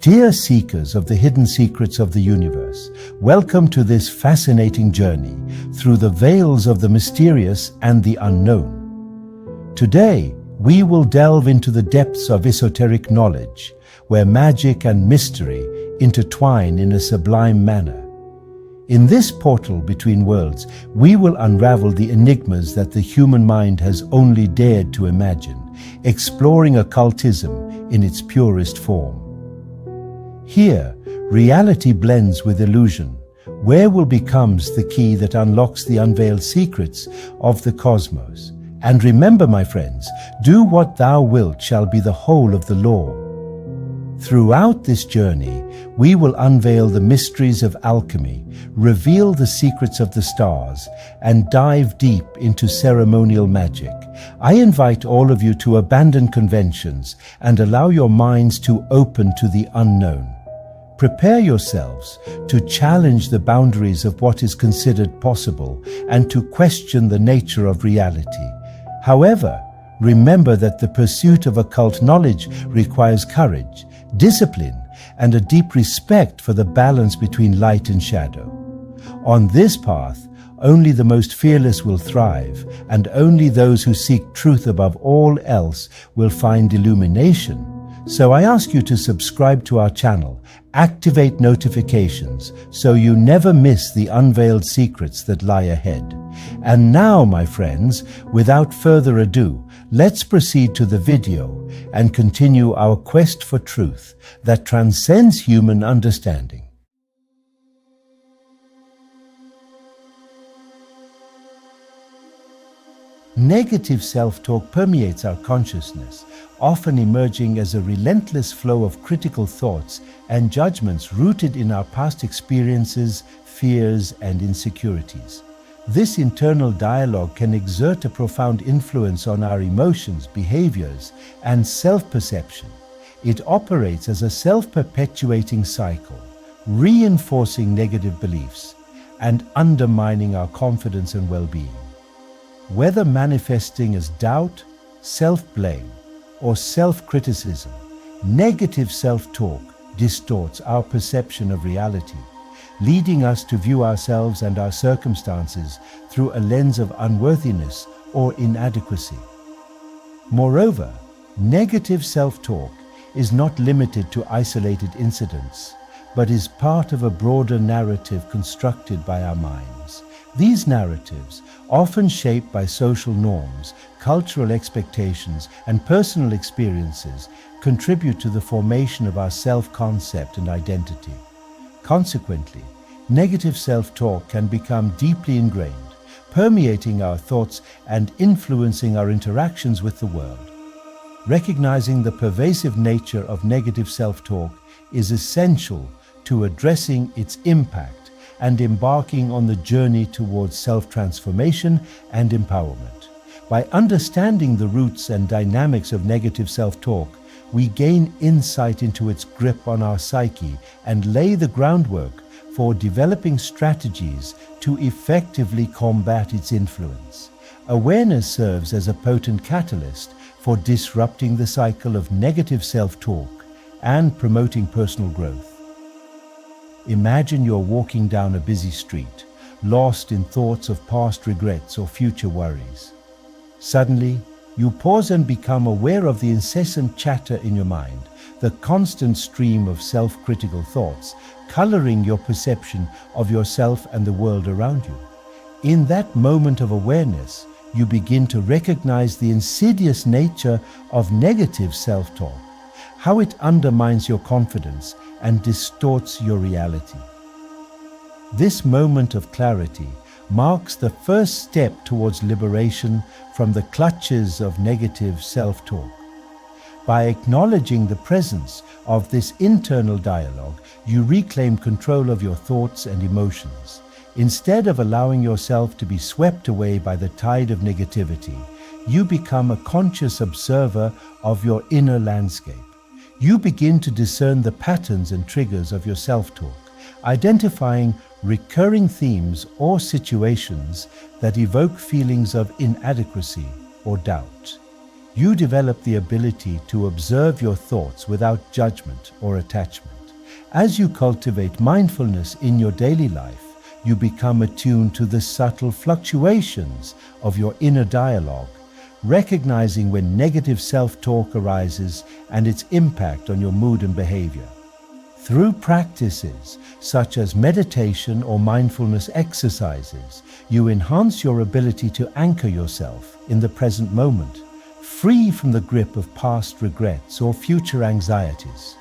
Dear seekers of the hidden secrets of the universe, welcome to this fascinating journey through the veils of the mysterious and the unknown. Today, we will delve into the depths of esoteric knowledge, where magic and mystery intertwine in a sublime manner. In this portal between worlds, we will unravel the enigmas that the human mind has only dared to imagine, exploring occultism in its purest form. Here, reality blends with illusion, where will becomes the key that unlocks the unveiled secrets of the cosmos. And remember, my friends, do what thou wilt shall be the whole of the law. Throughout this journey, we will unveil the mysteries of alchemy, reveal the secrets of the stars, and dive deep into ceremonial magic. I invite all of you to abandon conventions and allow your minds to open to the unknown. Prepare yourselves to challenge the boundaries of what is considered possible and to question the nature of reality. However, remember that the pursuit of occult knowledge requires courage, discipline, and a deep respect for the balance between light and shadow. On this path, only the most fearless will thrive, and only those who seek truth above all else will find illumination. So I ask you to subscribe to our channel, activate notifications so you never miss the unveiled secrets that lie ahead. And now, my friends, without further ado, let's proceed to the video and continue our quest for truth that transcends human understanding. Negative self-talk permeates our consciousness, often emerging as a relentless flow of critical thoughts and judgments rooted in our past experiences, fears, and insecurities. This internal dialogue can exert a profound influence on our emotions, behaviors, and self-perception. It operates as a self-perpetuating cycle, reinforcing negative beliefs and undermining our confidence and well-being. Whether manifesting as doubt, self-blame, or self-criticism, negative self-talk distorts our perception of reality, leading us to view ourselves and our circumstances through a lens of unworthiness or inadequacy. Moreover, negative self-talk is not limited to isolated incidents, but is part of a broader narrative constructed by our minds. These narratives, often shaped by social norms, cultural expectations, and personal experiences, contribute to the formation of our self-concept and identity. Consequently, negative self-talk can become deeply ingrained, permeating our thoughts and influencing our interactions with the world. Recognizing the pervasive nature of negative self-talk is essential to addressing its impact and embarking on the journey towards self-transformation and empowerment. By understanding the roots and dynamics of negative self-talk, we gain insight into its grip on our psyche and lay the groundwork for developing strategies to effectively combat its influence. Awareness serves as a potent catalyst for disrupting the cycle of negative self-talk and promoting personal growth. Imagine you're walking down a busy street, lost in thoughts of past regrets or future worries. Suddenly, you pause and become aware of the incessant chatter in your mind, the constant stream of self-critical thoughts, coloring your perception of yourself and the world around you. In that moment of awareness, you begin to recognize the insidious nature of negative self-talk, how it undermines your confidence and distorts your reality. This moment of clarity marks the first step towards liberation from the clutches of negative self-talk. By acknowledging the presence of this internal dialogue, you reclaim control of your thoughts and emotions. Instead of allowing yourself to be swept away by the tide of negativity, you become a conscious observer of your inner landscape. You begin to discern the patterns and triggers of your self-talk, identifying recurring themes or situations that evoke feelings of inadequacy or doubt. you develop the ability to observe your thoughts without judgment or attachment. As you cultivate mindfulness in your daily life, you become attuned to the subtle fluctuations of your inner dialogue, recognizing when negative self-talk arises and its impact on your mood and behavior. Through practices such as meditation or mindfulness exercises, you enhance your ability to anchor yourself in the present moment, free from the grip of past regrets or future anxieties.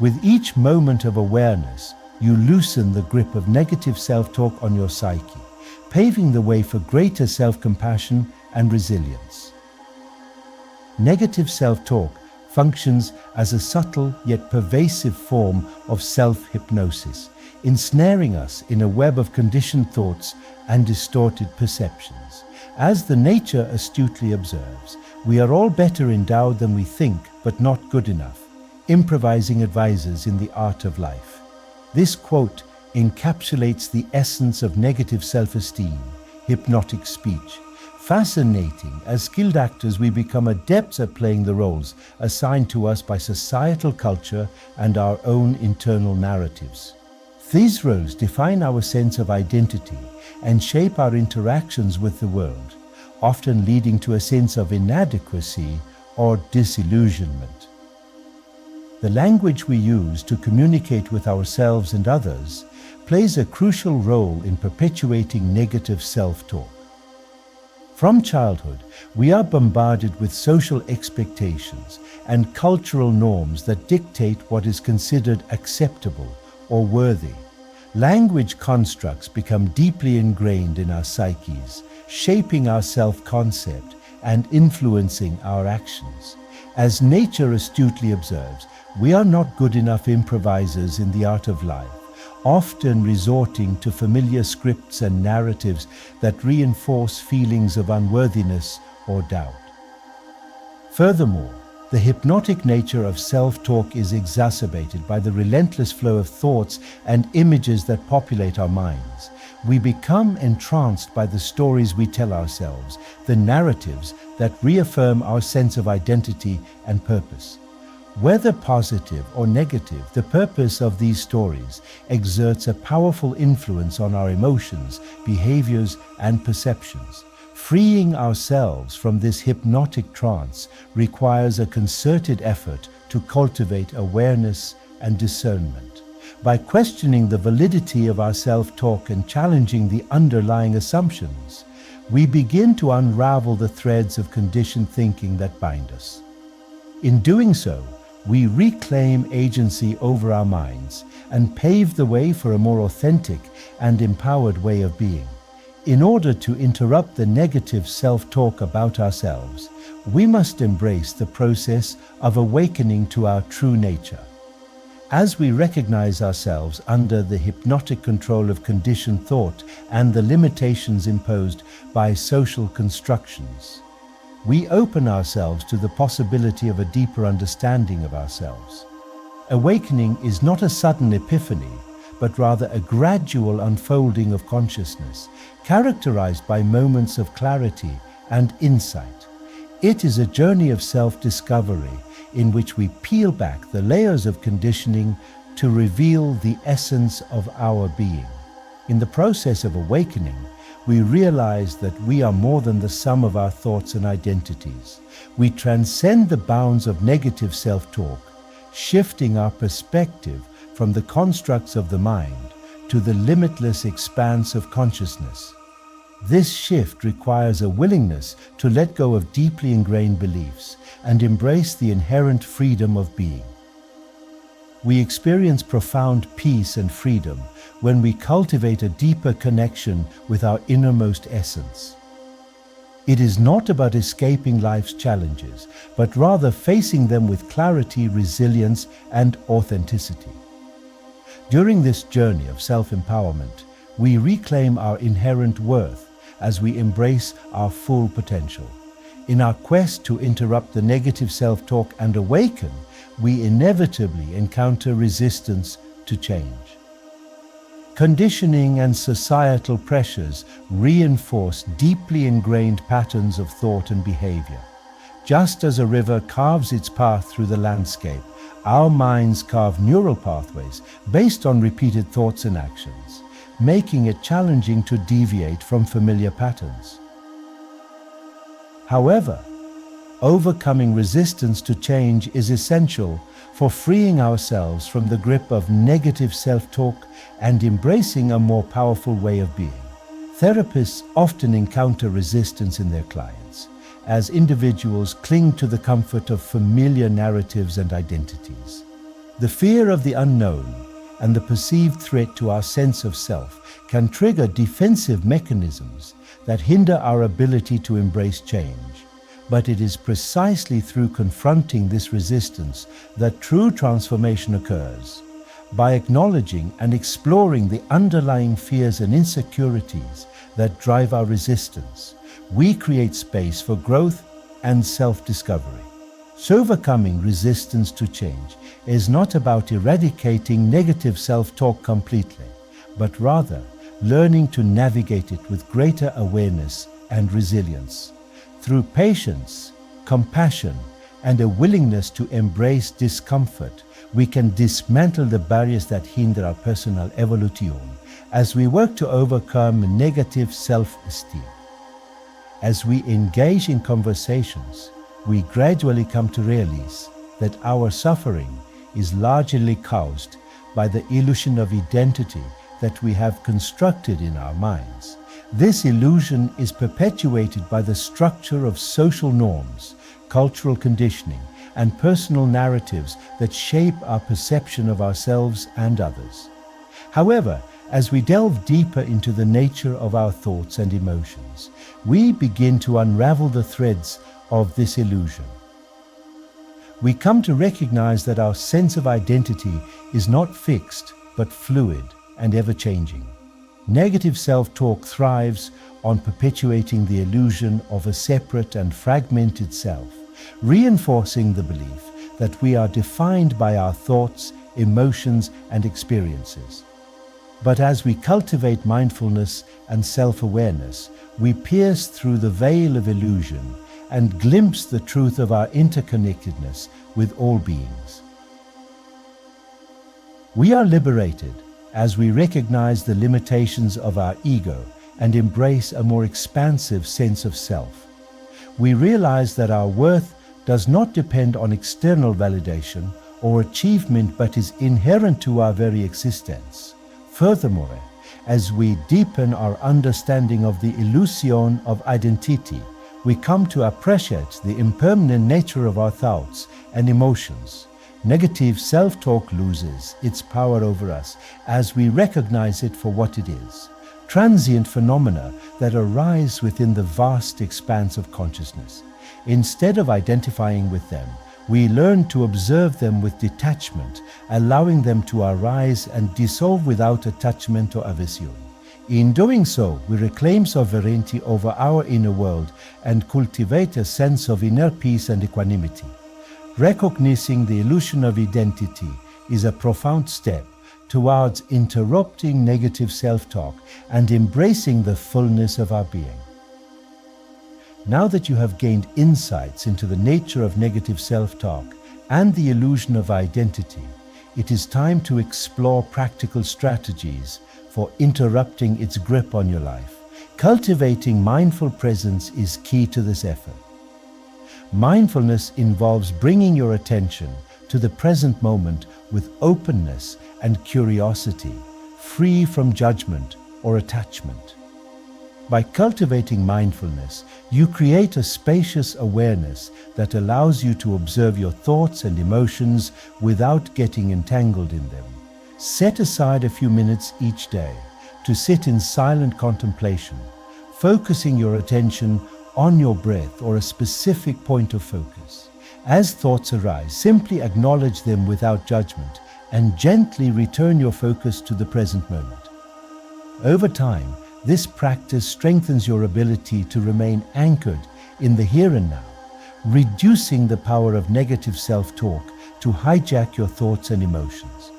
With each moment of awareness, you loosen the grip of negative self-talk on your psyche, paving the way for greater self-compassion and resilience. Negative self-talk functions as a subtle yet pervasive form of self-hypnosis, ensnaring us in a web of conditioned thoughts and distorted perceptions. As the nature astutely observes, we are all better endowed than we think, but not good enough, improvising advisors in the art of life. This quote encapsulates the essence of negative self-esteem, hypnotic speech. Fascinating, as skilled actors we become adepts at playing the roles assigned to us by societal culture and our own internal narratives. These roles define our sense of identity and shape our interactions with the world, often leading to a sense of inadequacy or disillusionment. The language we use to communicate with ourselves and others plays a crucial role in perpetuating negative self-talk. From childhood, we are bombarded with social expectations and cultural norms that dictate what is considered acceptable or worthy. Language constructs become deeply ingrained in our psyches, shaping our self-concept and influencing our actions. As nature astutely observes, we are not good enough improvisers in the art of life, often resorting to familiar scripts and narratives that reinforce feelings of unworthiness or doubt. Furthermore, the hypnotic nature of self-talk is exacerbated by the relentless flow of thoughts and images that populate our minds. We become entranced by the stories we tell ourselves, the narratives that reaffirm our sense of identity and purpose. Whether positive or negative, the purpose of these stories exerts a powerful influence on our emotions, behaviors, and perceptions. Freeing ourselves from this hypnotic trance requires a concerted effort to cultivate awareness and discernment. By questioning the validity of our self-talk and challenging the underlying assumptions, we begin to unravel the threads of conditioned thinking that bind us. In doing so, we reclaim agency over our minds and pave the way for a more authentic and empowered way of being. In order to interrupt the negative self-talk about ourselves, we must embrace the process of awakening to our true nature. As we recognize ourselves under the hypnotic control of conditioned thought and the limitations imposed by social constructions, we open ourselves to the possibility of a deeper understanding of ourselves. Awakening is not a sudden epiphany, but rather a gradual unfolding of consciousness, characterized by moments of clarity and insight. It is a journey of self-discovery in which we peel back the layers of conditioning to reveal the essence of our being. In the process of awakening, we realize that we are more than the sum of our thoughts and identities. We transcend the bounds of negative self-talk, shifting our perspective from the constructs of the mind to the limitless expanse of consciousness. This shift requires a willingness to let go of deeply ingrained beliefs and embrace the inherent freedom of being. We experience profound peace and freedom when we cultivate a deeper connection with our innermost essence. It is not about escaping life's challenges, but rather facing them with clarity, resilience, and authenticity. During this journey of self-empowerment, we reclaim our inherent worth as we embrace our full potential. In our quest to interrupt the negative self-talk and awaken, we inevitably encounter resistance to change. Conditioning and societal pressures reinforce deeply ingrained patterns of thought and behavior. Just as a river carves its path through the landscape, our minds carve neural pathways based on repeated thoughts and actions, making it challenging to deviate from familiar patterns. However, overcoming resistance to change is essential for freeing ourselves from the grip of negative self-talk and embracing a more powerful way of being. Therapists often encounter resistance in their clients as individuals cling to the comfort of familiar narratives and identities. The fear of the unknown and the perceived threat to our sense of self can trigger defensive mechanisms that hinder our ability to embrace change. But it is precisely through confronting this resistance that true transformation occurs. By acknowledging and exploring the underlying fears and insecurities that drive our resistance, we create space for growth and self-discovery. So overcoming resistance to change is not about eradicating negative self-talk completely, but rather learning to navigate it with greater awareness and resilience. Through patience, compassion, and a willingness to embrace discomfort, we can dismantle the barriers that hinder our personal evolution as we work to overcome negative self-esteem. As we engage in conversations, we gradually come to realize that our suffering is largely caused by the illusion of identity that we have constructed in our minds. This illusion is perpetuated by the structure of social norms, cultural conditioning, and personal narratives that shape our perception of ourselves and others. However, as we delve deeper into the nature of our thoughts and emotions, we begin to unravel the threads of this illusion. We come to recognize that our sense of identity is not fixed, but fluid and ever-changing. Negative self-talk thrives on perpetuating the illusion of a separate and fragmented self, reinforcing the belief that we are defined by our thoughts, emotions, and experiences. But as we cultivate mindfulness and self-awareness, we pierce through the veil of illusion and glimpse the truth of our interconnectedness with all beings. We are liberated as we recognize the limitations of our ego and embrace a more expansive sense of self. We realize that our worth does not depend on external validation or achievement, but is inherent to our very existence. Furthermore, as we deepen our understanding of the illusion of identity, we come to appreciate the impermanent nature of our thoughts and emotions. Negative self-talk loses its power over us as we recognize it for what it is: transient phenomena that arise within the vast expanse of consciousness. Instead of identifying with them, we learn to observe them with detachment, allowing them to arise and dissolve without attachment or aversion. In doing so, we reclaim sovereignty over our inner world and cultivate a sense of inner peace and equanimity. Recognizing the illusion of identity is a profound step towards interrupting negative self-talk and embracing the fullness of our being. Now that you have gained insights into the nature of negative self-talk and the illusion of identity, it is time to explore practical strategies for interrupting its grip on your life. Cultivating mindful presence is key to this effort. Mindfulness involves bringing your attention to the present moment with openness and curiosity, free from judgment or attachment. By cultivating mindfulness, you create a spacious awareness that allows you to observe your thoughts and emotions without getting entangled in them. Set aside a few minutes each day to sit in silent contemplation, focusing your attention on your breath or a specific point of focus. As thoughts arise, simply acknowledge them without judgment and gently return your focus to the present moment. Over time, this practice strengthens your ability to remain anchored in the here and now, reducing the power of negative self-talk to hijack your thoughts and emotions.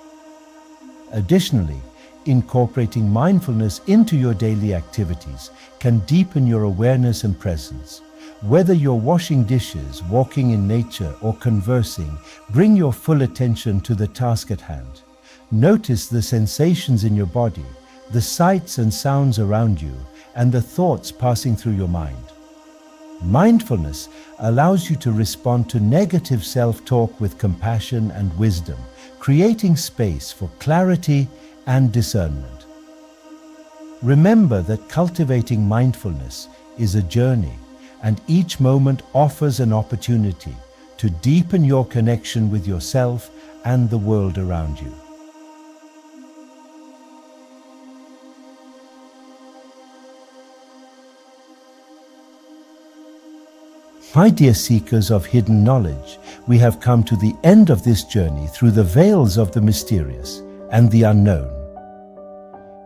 Additionally, incorporating mindfulness into your daily activities can deepen your awareness and presence. Whether you're washing dishes, walking in nature, or conversing, bring your full attention to the task at hand. Notice the sensations in your body, the sights and sounds around you, and the thoughts passing through your mind. Mindfulness allows you to respond to negative self-talk with compassion and wisdom, creating space for clarity and discernment. Remember that cultivating mindfulness is a journey, and each moment offers an opportunity to deepen your connection with yourself and the world around you. My dear seekers of hidden knowledge, we have come to the end of this journey through the veils of the mysterious and the unknown.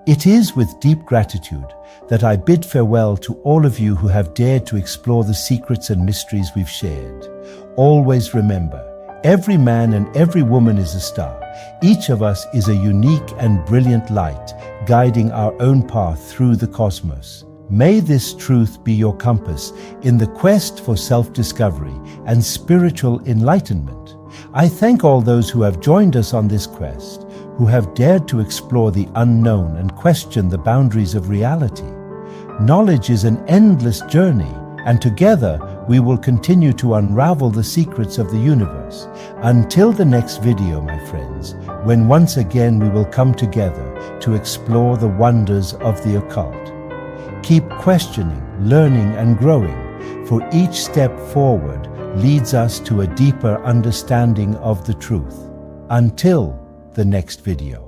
It is with deep gratitude that I bid farewell to all of you who have dared to explore the secrets and mysteries we've shared. Always remember, every man and every woman is a star. Each of us is a unique and brilliant light, guiding our own path through the cosmos. May this truth be your compass in the quest for self-discovery and spiritual enlightenment. I thank all those who have joined us on this quest, who have dared to explore the unknown and question the boundaries of reality. Knowledge is an endless journey, and together we will continue to unravel the secrets of the universe. Until the next video, my friends, when once again we will come together to explore the wonders of the occult. Keep questioning, learning, and growing, for each step forward leads us to a deeper understanding of the truth. Until the next video.